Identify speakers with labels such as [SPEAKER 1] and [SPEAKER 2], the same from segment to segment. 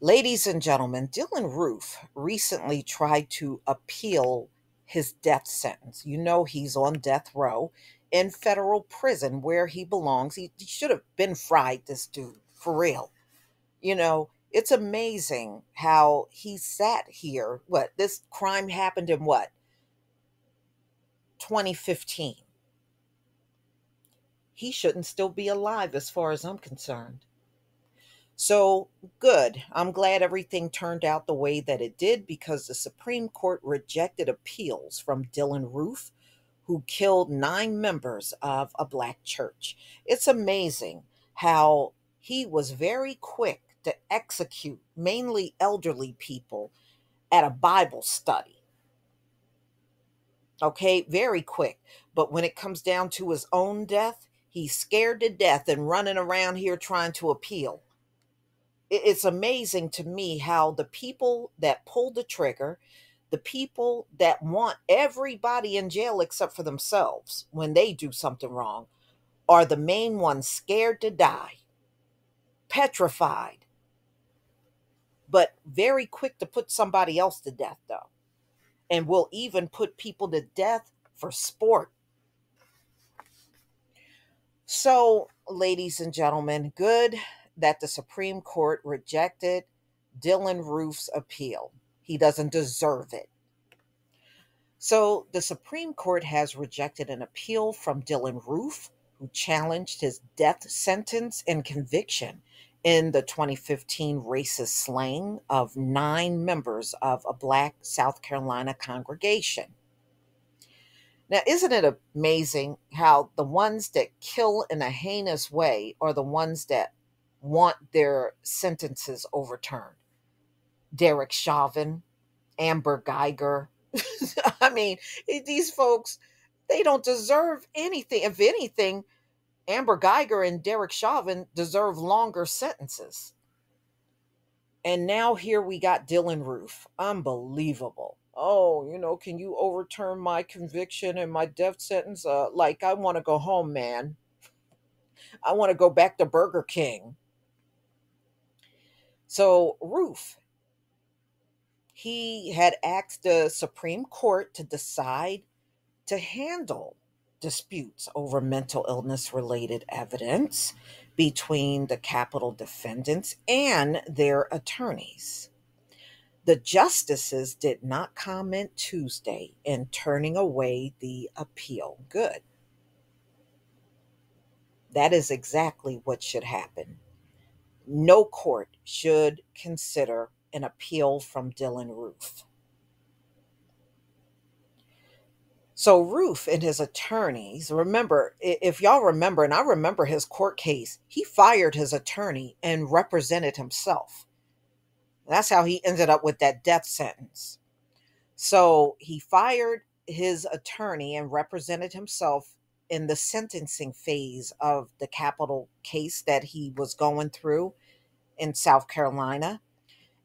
[SPEAKER 1] Ladies and gentlemen, Dylann Roof recently tried to appeal his death sentence. You know, he's on death row in federal prison where he belongs. He should have been fried, this dude, for real. It's amazing how he sat here. What, this crime happened in what, 2015? He shouldn't still be alive as far as I'm concerned. So good. I'm glad everything turned out the way that it did because the Supreme Court rejected appeals from Dylann Roof, who killed 9 members of a black church. It's amazing how he was very quick to execute mainly elderly people at a Bible study. Okay, very quick. But when it comes down to his own death, he's scared to death and running around here trying to appeal. It's amazing to me how the people that pull the trigger, the people that want everybody in jail except for themselves when they do something wrong, are the main ones scared to die, petrified, but very quick to put somebody else to death, though. And will even put people to death for sport. So, ladies and gentlemen, good that the Supreme Court rejected Dylann Roof's appeal. He doesn't deserve it. So, the Supreme Court has rejected an appeal from Dylann Roof, who challenged his death sentence and conviction in the 2015 racist slaying of 9 members of a black South Carolina congregation. Now, isn't it amazing how the ones that kill in a heinous way are the ones that want their sentences overturned? Derek Chauvin, Amber Geiger. I mean, these folks, they don't deserve anything. If anything, Amber Geiger and Derek Chauvin deserve longer sentences. And now here we got Dylann Roof. Unbelievable. Oh, can you overturn my conviction and my death sentence? Like, I want to go home, man. I want to go back to Burger King. So, Roof, he had asked the Supreme Court to decide to handle disputes over mental illness related evidence between the capital defendants and their attorneys. The justices did not comment Tuesday in turning away the appeal. Good. That is exactly what should happen. No court should consider an appeal from Dylann Roof. So Roof and his attorneys, remember, if y'all remember, and I remember his court case, he fired his attorney and represented himself. That's how he ended up with that death sentence. So he fired his attorney and represented himself in the sentencing phase of the capital case that he was going through in South Carolina.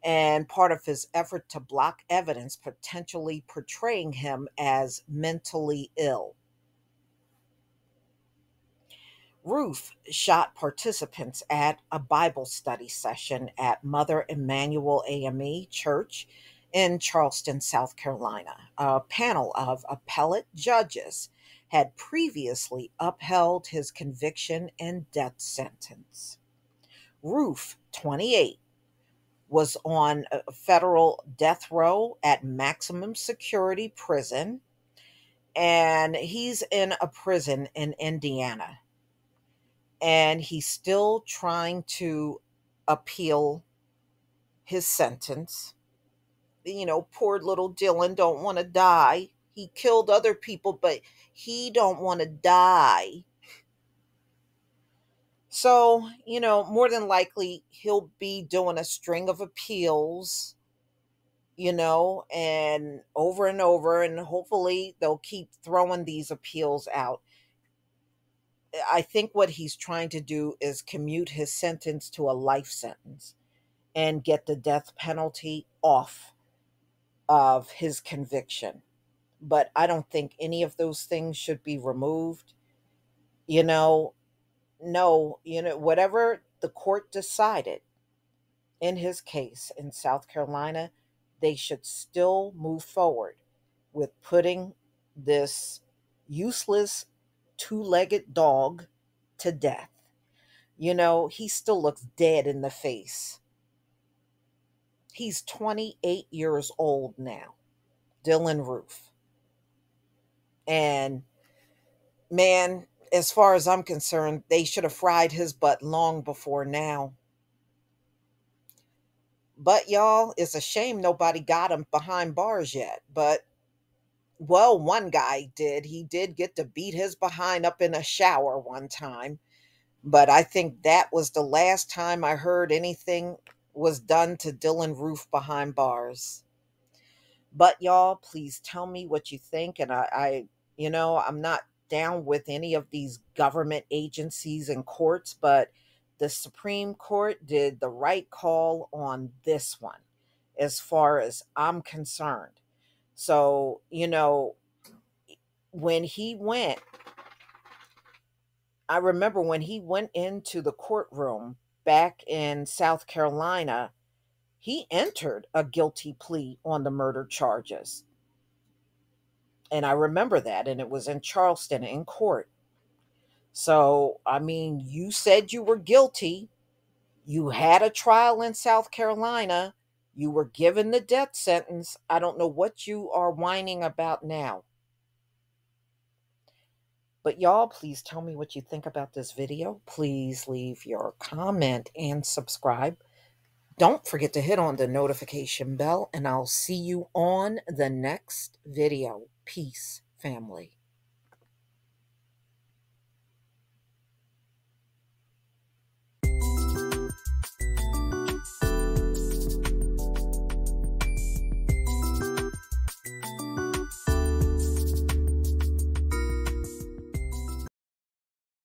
[SPEAKER 1] And part of his effort to block evidence potentially portraying him as mentally ill. Roof shot participants at a Bible study session at Mother Emanuel AME Church in Charleston, South Carolina. A panel of appellate judges had previously upheld his conviction and death sentence. Roof, 28, was on a federal death row at maximum security prison, and he's in a prison in Indiana. And he's still trying to appeal his sentence. Poor little Dylann don't want to die. He killed other people, but he don't want to die. So, more than likely he'll be doing a string of appeals, and over, and hopefully they'll keep throwing these appeals out. I think what he's trying to do is commute his sentence to a life sentence and get the death penalty off of his conviction. But I don't think any of those things should be removed. No, whatever the court decided, in his case in South Carolina, they should still move forward with putting this useless two-legged dog to death. You know, he still looks dead in the face. He's 28 years old now, Dylann Roof. And man, as far as I'm concerned, they should have fried his butt long before now. But y'all, it's a shame nobody got him behind bars yet. But well, one guy did. He did get to beat his behind up in a shower one time. But I think that was the last time I heard anything was done to Dylann Roof behind bars. But y'all, please tell me what you think. And I'm not down with any of these government agencies and courts, but the Supreme Court did the right call on this one, as far as I'm concerned. So, when he went, I remember when he went into the courtroom back in South Carolina, he entered a guilty plea on the murder charges. And I remember that, and it was in Charleston in court. So, I mean, you said you were guilty. You had a trial in South Carolina. You were given the death sentence. I don't know what you are whining about now. But y'all, please tell me what you think about this video. Please leave your comment and subscribe. Don't forget to hit on the notification bell, and I'll see you on the next video. Peace, family.